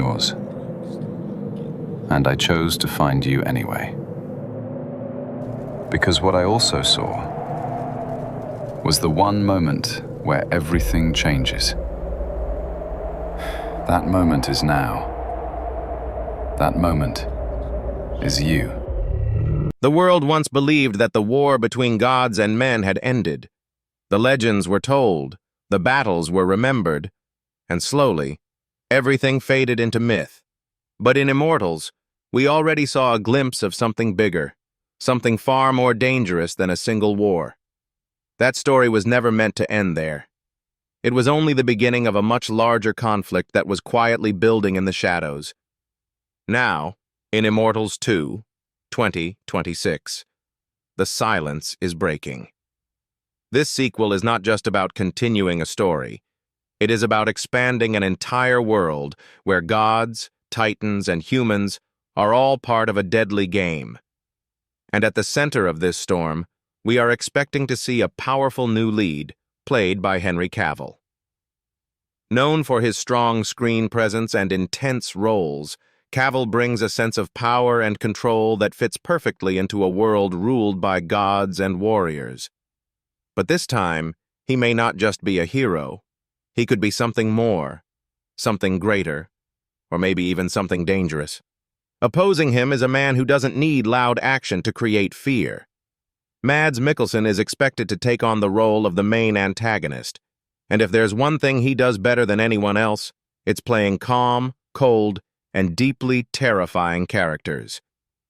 yours. And I chose to find you anyway. Because what I also saw was the one moment where everything changes. That moment is now. That moment is you. The world once believed that the war between gods and men had ended. The legends were told, the battles were remembered, and slowly, everything faded into myth. But in Immortals, we already saw a glimpse of something bigger, something far more dangerous than a single war. That story was never meant to end there. It was only the beginning of a much larger conflict that was quietly building in the shadows. Now, in Immortals 2, 2026, the silence is breaking. This sequel is not just about continuing a story. It is about expanding an entire world where gods, titans, and humans are all part of a deadly game. And at the center of this storm, we are expecting to see a powerful new lead, played by Henry Cavill. Known for his strong screen presence and intense roles, Cavill brings a sense of power and control that fits perfectly into a world ruled by gods and warriors. But this time, he may not just be a hero. He could be something more, something greater, or maybe even something dangerous. Opposing him is a man who doesn't need loud action to create fear. Mads Mikkelsen is expected to take on the role of the main antagonist, and if there's one thing he does better than anyone else, it's playing calm, cold, and deeply terrifying characters.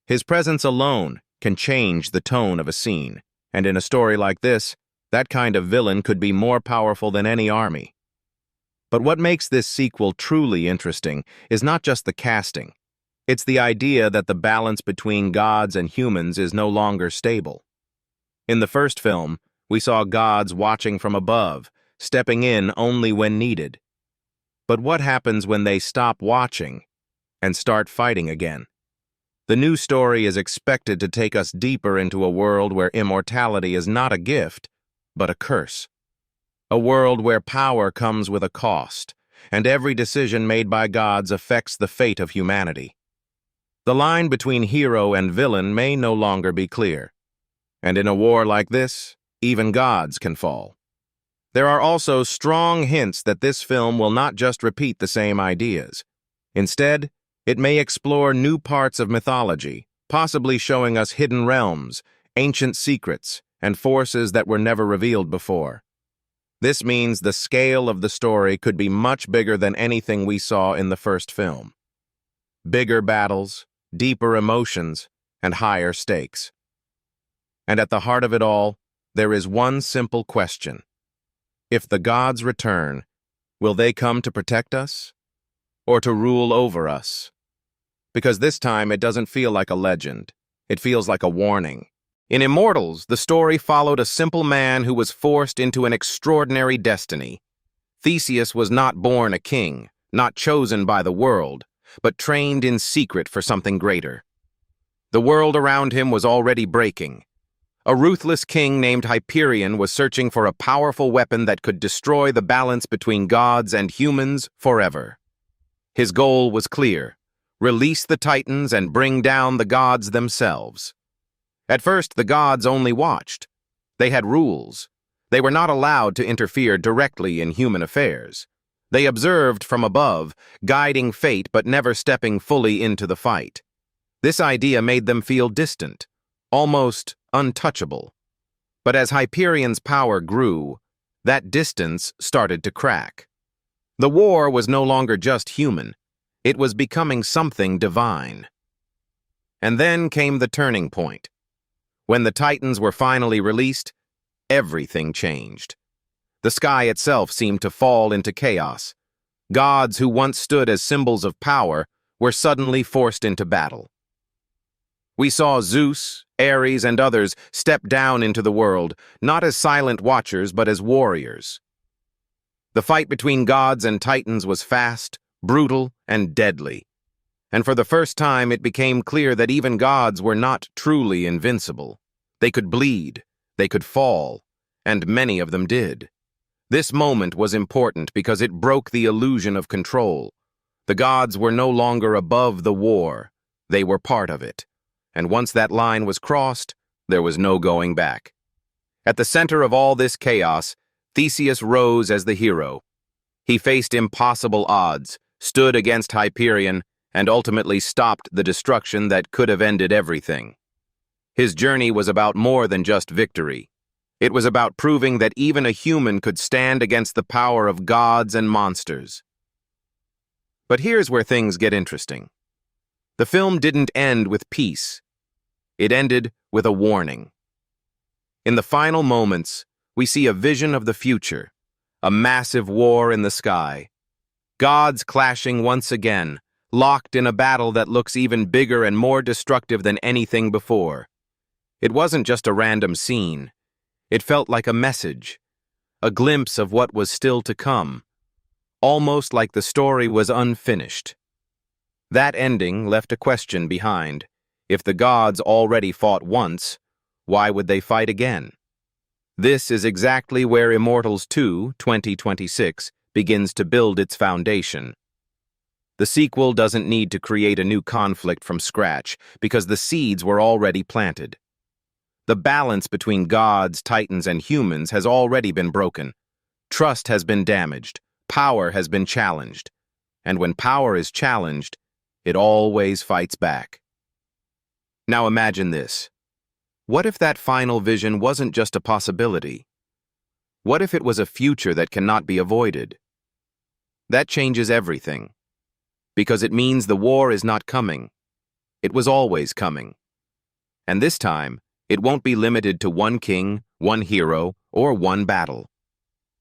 His presence alone can change the tone of a scene, and in a story like this, that kind of villain could be more powerful than any army. But what makes this sequel truly interesting is not just the casting. It's the idea that the balance between gods and humans is no longer stable. In the first film, we saw gods watching from above, stepping in only when needed. But what happens when they stop watching and start fighting again? The new story is expected to take us deeper into a world where immortality is not a gift, but a curse. A world where power comes with a cost, and every decision made by gods affects the fate of humanity. The line between hero and villain may no longer be clear. And in a war like this, even gods can fall. There are also strong hints that this film will not just repeat the same ideas. Instead, it may explore new parts of mythology, possibly showing us hidden realms, ancient secrets, and forces that were never revealed before. This means the scale of the story could be much bigger than anything we saw in the first film. Bigger battles, deeper emotions, and higher stakes. And at the heart of it all, there is one simple question. If the gods return, will they come to protect us? Or to rule over us? Because this time it doesn't feel like a legend. It feels like a warning. In Immortals, the story followed a simple man who was forced into an extraordinary destiny. Theseus was not born a king, not chosen by the world, but trained in secret for something greater. The world around him was already breaking. A ruthless king named Hyperion was searching for a powerful weapon that could destroy the balance between gods and humans forever. His goal was clear: release the Titans and bring down the gods themselves. At first, the gods only watched. They had rules. They were not allowed to interfere directly in human affairs. They observed from above, guiding fate but never stepping fully into the fight. This idea made them feel distant, almost untouchable. But as Hyperion's power grew, that distance started to crack. The war was no longer just human. It was becoming something divine. And then came the turning point. When the Titans were finally released, everything changed. The sky itself seemed to fall into chaos. Gods who once stood as symbols of power were suddenly forced into battle. We saw Zeus, Ares, and others step down into the world, not as silent watchers but as warriors. The fight between gods and Titans was fast, brutal, and deadly. And for the first time it became clear that even gods were not truly invincible. They could bleed, they could fall, and many of them did. This moment was important because it broke the illusion of control. The gods were no longer above the war, they were part of it. And once that line was crossed, there was no going back. At the center of all this chaos, Theseus rose as the hero. He faced impossible odds, stood against Hyperion, and ultimately stopped the destruction that could have ended everything. His journey was about more than just victory. It was about proving that even a human could stand against the power of gods and monsters. But here's where things get interesting. The film didn't end with peace. It ended with a warning. In the final moments, we see a vision of the future, a massive war in the sky. Gods clashing once again, locked in a battle that looks even bigger and more destructive than anything before. It wasn't just a random scene. It felt like a message, a glimpse of what was still to come, almost like the story was unfinished. That ending left a question behind. If the gods already fought once, why would they fight again? This is exactly where Immortals 2, 2026 begins to build its foundation. The sequel doesn't need to create a new conflict from scratch because the seeds were already planted. The balance between gods, titans, and humans has already been broken. Trust has been damaged. Power has been challenged. And when power is challenged, it always fights back. Now imagine this. What if that final vision wasn't just a possibility? What if it was a future that cannot be avoided? That changes everything. Because it means the war is not coming. It was always coming. And this time, it won't be limited to one king, one hero, or one battle.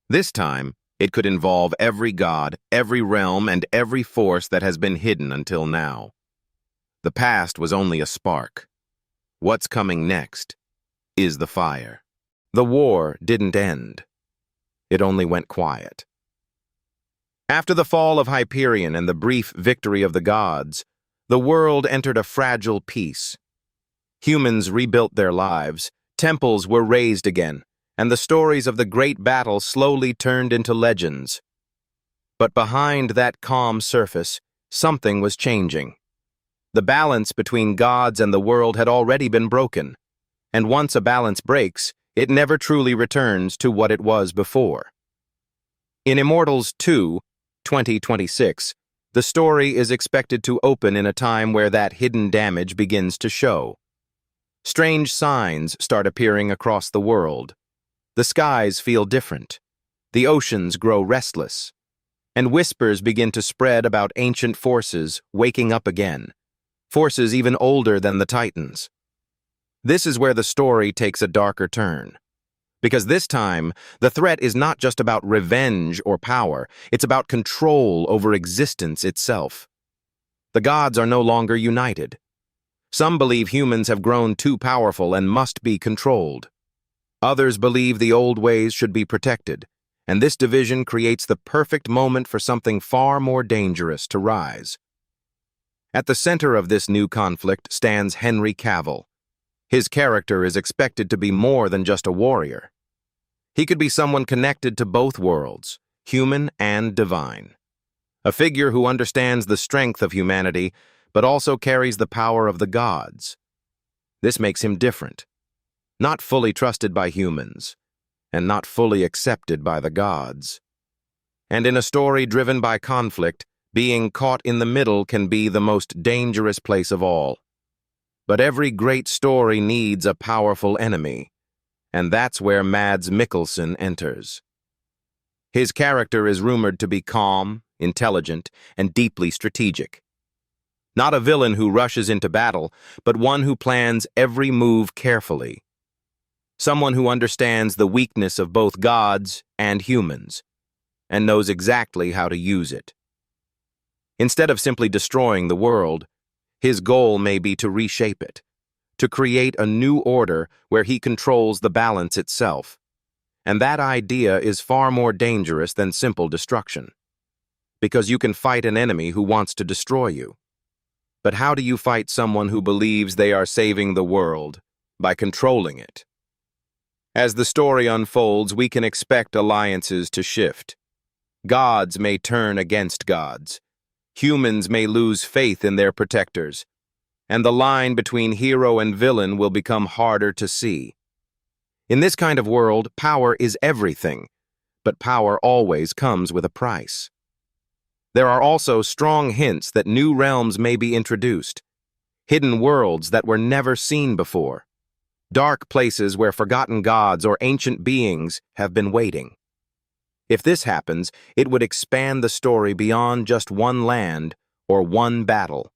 This time, it could involve every god, every realm, and every force that has been hidden until now. The past was only a spark. What's coming next is the fire. The war didn't end. It only went quiet. After the fall of Hyperion and the brief victory of the gods, the world entered a fragile peace. Humans rebuilt their lives, temples were raised again, and the stories of the great battle slowly turned into legends. But behind that calm surface, something was changing. The balance between gods and the world had already been broken, and once a balance breaks, it never truly returns to what it was before. In Immortals 2, 2026, the story is expected to open in a time where that hidden damage begins to show. Strange signs start appearing across the world. The skies feel different. The oceans grow restless. And whispers begin to spread about ancient forces waking up again. Forces even older than the Titans. This is where the story takes a darker turn. Because this time, the threat is not just about revenge or power, it's about control over existence itself. The gods are no longer united. Some believe humans have grown too powerful and must be controlled. Others believe the old ways should be protected, and this division creates the perfect moment for something far more dangerous to rise. At the center of this new conflict stands Henry Cavill. His character is expected to be more than just a warrior. He could be someone connected to both worlds, human and divine. A figure who understands the strength of humanity, but also carries the power of the gods. This makes him different. Not fully trusted by humans, and not fully accepted by the gods. And in a story driven by conflict, being caught in the middle can be the most dangerous place of all. But every great story needs a powerful enemy, and that's where Mads Mikkelsen enters. His character is rumored to be calm, intelligent, and deeply strategic. Not a villain who rushes into battle, but one who plans every move carefully. Someone who understands the weakness of both gods and humans, and knows exactly how to use it. Instead of simply destroying the world, his goal may be to reshape it, to create a new order where he controls the balance itself. And that idea is far more dangerous than simple destruction. Because you can fight an enemy who wants to destroy you. But how do you fight someone who believes they are saving the world by controlling it? As the story unfolds, we can expect alliances to shift. Gods may turn against gods. Humans may lose faith in their protectors, and the line between hero and villain will become harder to see. In this kind of world, power is everything, but power always comes with a price. There are also strong hints that new realms may be introduced, hidden worlds that were never seen before, dark places where forgotten gods or ancient beings have been waiting. If this happens, it would expand the story beyond just one land or one battle.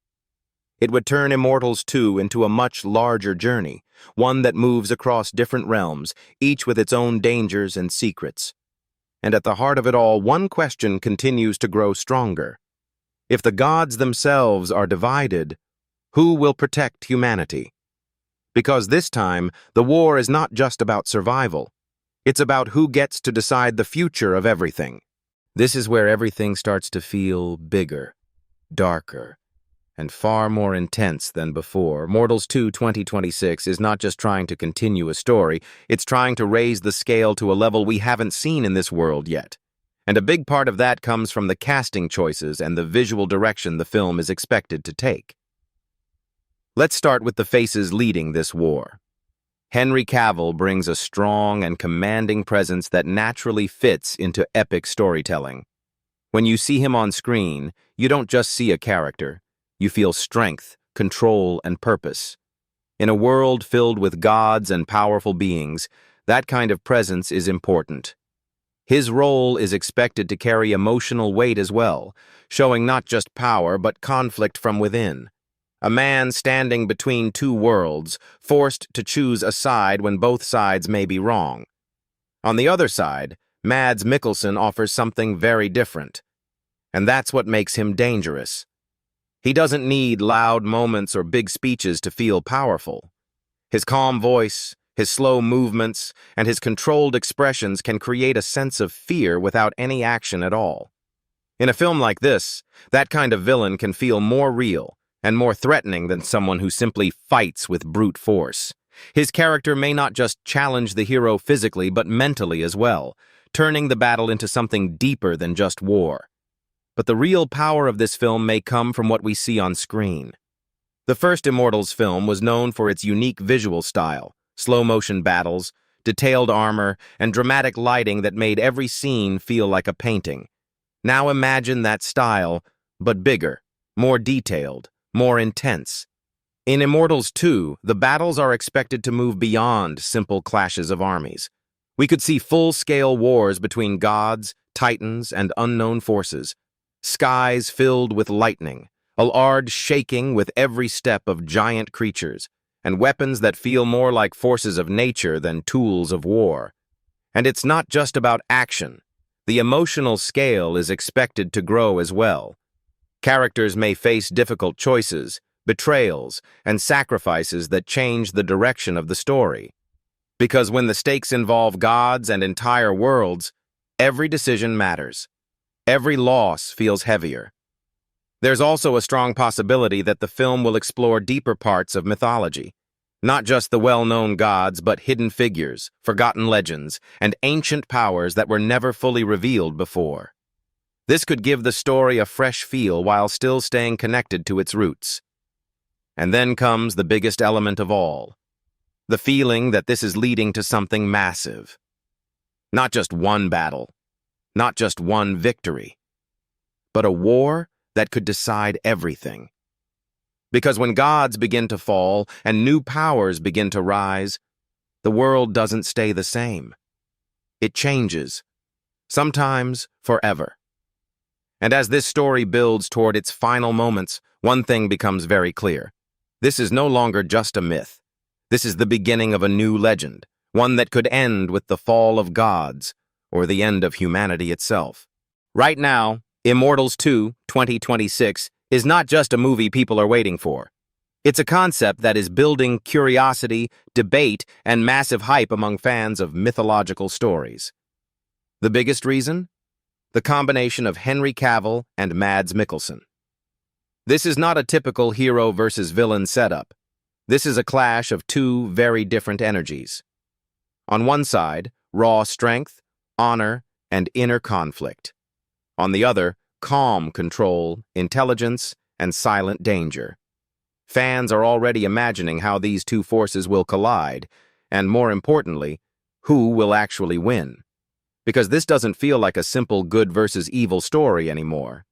It would turn Immortals 2 into a much larger journey, one that moves across different realms, each with its own dangers and secrets. And at the heart of it all, one question continues to grow stronger. If the gods themselves are divided, who will protect humanity? Because this time, the war is not just about survival. It's about who gets to decide the future of everything. This is where everything starts to feel bigger, darker, and far more intense than before. Immortals 2 2026 is not just trying to continue a story, it's trying to raise the scale to a level we haven't seen in this world yet. And a big part of that comes from the casting choices and the visual direction the film is expected to take. Let's start with the faces leading this war. Henry Cavill brings a strong and commanding presence that naturally fits into epic storytelling. When you see him on screen, you don't just see a character. You feel strength, control, and purpose. In a world filled with gods and powerful beings, that kind of presence is important. His role is expected to carry emotional weight as well, showing not just power but conflict from within. A man standing between two worlds, forced to choose a side when both sides may be wrong. On the other side, Mads Mikkelsen offers something very different. And that's what makes him dangerous. He doesn't need loud moments or big speeches to feel powerful. His calm voice, his slow movements, and his controlled expressions can create a sense of fear without any action at all. In a film like this, that kind of villain can feel more real and more threatening than someone who simply fights with brute force. His character may not just challenge the hero physically but mentally as well, turning the battle into something deeper than just war. But the real power of this film may come from what we see on screen. The first Immortals film was known for its unique visual style, slow-motion battles, detailed armor, and dramatic lighting that made every scene feel like a painting. Now imagine that style, but bigger, more detailed, more intense. In Immortals 2, the battles are expected to move beyond simple clashes of armies. We could see full-scale wars between gods, titans, and unknown forces. Skies filled with lightning, Al-Ard shaking with every step of giant creatures, and weapons that feel more like forces of nature than tools of war. And it's not just about action. The emotional scale is expected to grow as well. Characters may face difficult choices, betrayals, and sacrifices that change the direction of the story. Because when the stakes involve gods and entire worlds, every decision matters. Every loss feels heavier. There's also a strong possibility that the film will explore deeper parts of mythology. Not just the well-known gods, but hidden figures, forgotten legends, and ancient powers that were never fully revealed before. This could give the story a fresh feel while still staying connected to its roots. And then comes the biggest element of all, the feeling that this is leading to something massive. Not just one battle, not just one victory, but a war that could decide everything. Because when gods begin to fall and new powers begin to rise, the world doesn't stay the same. It changes, sometimes forever. And as this story builds toward its final moments, one thing becomes very clear. This is no longer just a myth. This is the beginning of a new legend, one that could end with the fall of gods or the end of humanity itself. Right now, Immortals 2 2026 is not just a movie people are waiting for. It's a concept that is building curiosity, debate, and massive hype among fans of mythological stories. The biggest reason? The combination of Henry Cavill and Mads Mikkelsen. This is not a typical hero versus villain setup. This is a clash of two very different energies. On one side, raw strength, honor, and inner conflict. On the other, calm control, intelligence, and silent danger. Fans are already imagining how these two forces will collide, and more importantly, who will actually win. Because this doesn't feel like a simple good versus evil story anymore.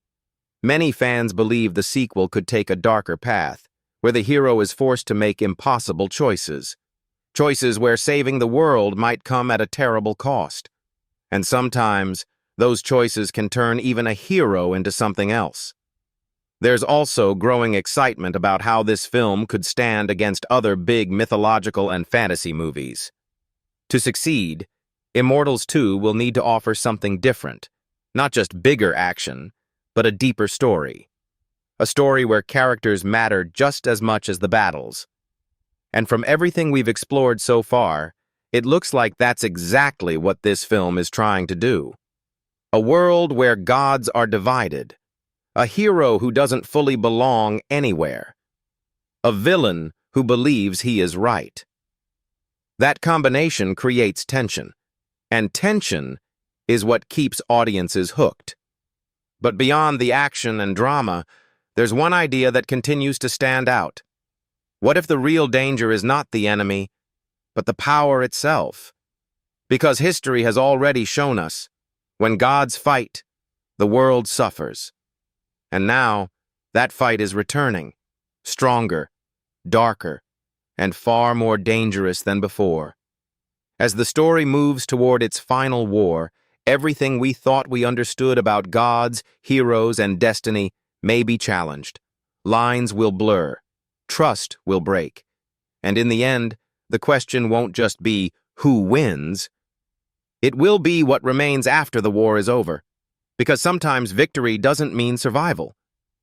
Many fans believe the sequel could take a darker path, where the hero is forced to make impossible choices. Choices where saving the world might come at a terrible cost. And sometimes, those choices can turn even a hero into something else. There's also growing excitement about how this film could stand against other big mythological and fantasy movies. To succeed, Immortals 2 will need to offer something different, not just bigger action, but a deeper story. A story where characters matter just as much as the battles. And from everything we've explored so far, it looks like that's exactly what this film is trying to do. A world where gods are divided. A hero who doesn't fully belong anywhere. A villain who believes he is right. That combination creates tension, and tension is what keeps audiences hooked. But beyond the action and drama, there's one idea that continues to stand out. What if the real danger is not the enemy, but the power itself? Because history has already shown us, when gods fight, the world suffers. And now, that fight is returning, stronger, darker, and far more dangerous than before. As the story moves toward its final war, everything we thought we understood about gods, heroes, and destiny may be challenged. Lines will blur, trust will break, and in the end, the question won't just be who wins. It will be what remains after the war is over. Because sometimes victory doesn't mean survival.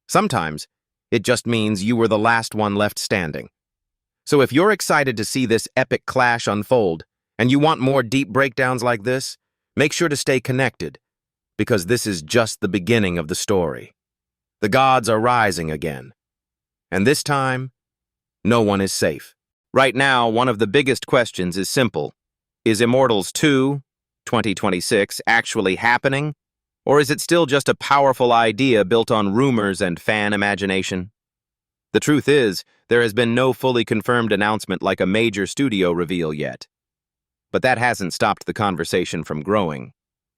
Sometimes it just means you were the last one left standing. So if you're excited to see this epic clash unfold, and you want more deep breakdowns like this, make sure to stay connected, because this is just the beginning of the story. The gods are rising again. And this time, no one is safe. Right now, one of the biggest questions is simple. Is Immortals 2, 2026, actually happening? Or is it still just a powerful idea built on rumors and fan imagination? The truth is, there has been no fully confirmed announcement like a major studio reveal yet. But that hasn't stopped the conversation from growing.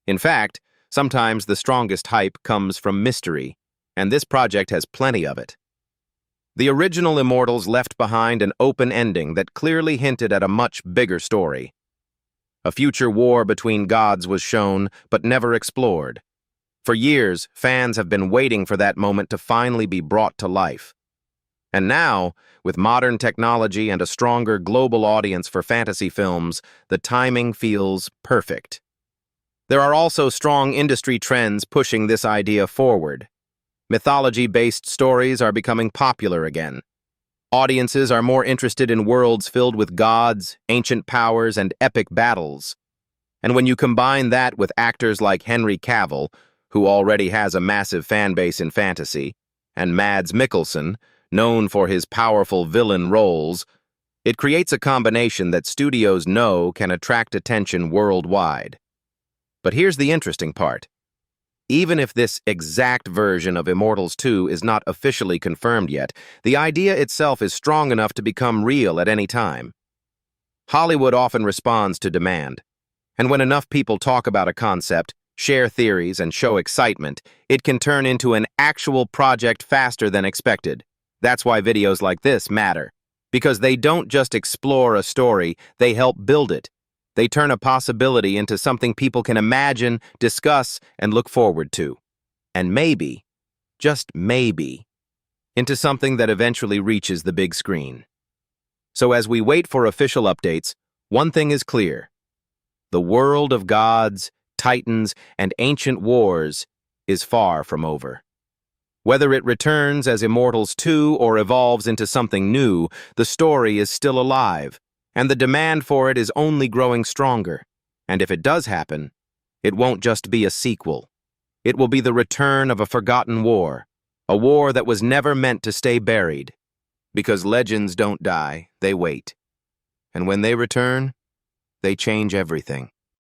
In fact, sometimes the strongest hype comes from mystery, and this project has plenty of it. The original Immortals left behind an open ending that clearly hinted at a much bigger story. A future war between gods was shown, but never explored. For years, fans have been waiting for that moment to finally be brought to life. And now, with modern technology and a stronger global audience for fantasy films, the timing feels perfect. There are also strong industry trends pushing this idea forward. Mythology-based stories are becoming popular again. Audiences are more interested in worlds filled with gods, ancient powers, and epic battles. And when you combine that with actors like Henry Cavill, who already has a massive fan base in fantasy, and Mads Mikkelsen, known for his powerful villain roles, it creates a combination that studios know can attract attention worldwide. But here's the interesting part. Even if this exact version of Immortals 2 is not officially confirmed yet, the idea itself is strong enough to become real at any time. Hollywood often responds to demand, and when enough people talk about a concept, share theories, and show excitement, it can turn into an actual project faster than expected. That's why videos like this matter, because they don't just explore a story, they help build it. They turn a possibility into something people can imagine, discuss, and look forward to. And maybe, just maybe, into something that eventually reaches the big screen. So as we wait for official updates, one thing is clear. The world of gods, titans, and ancient wars is far from over. Whether it returns as Immortals 2 or evolves into something new, the story is still alive, and the demand for it is only growing stronger. And if it does happen, it won't just be a sequel. It will be the return of a forgotten war, a war that was never meant to stay buried. Because legends don't die, they wait. And when they return, they change everything.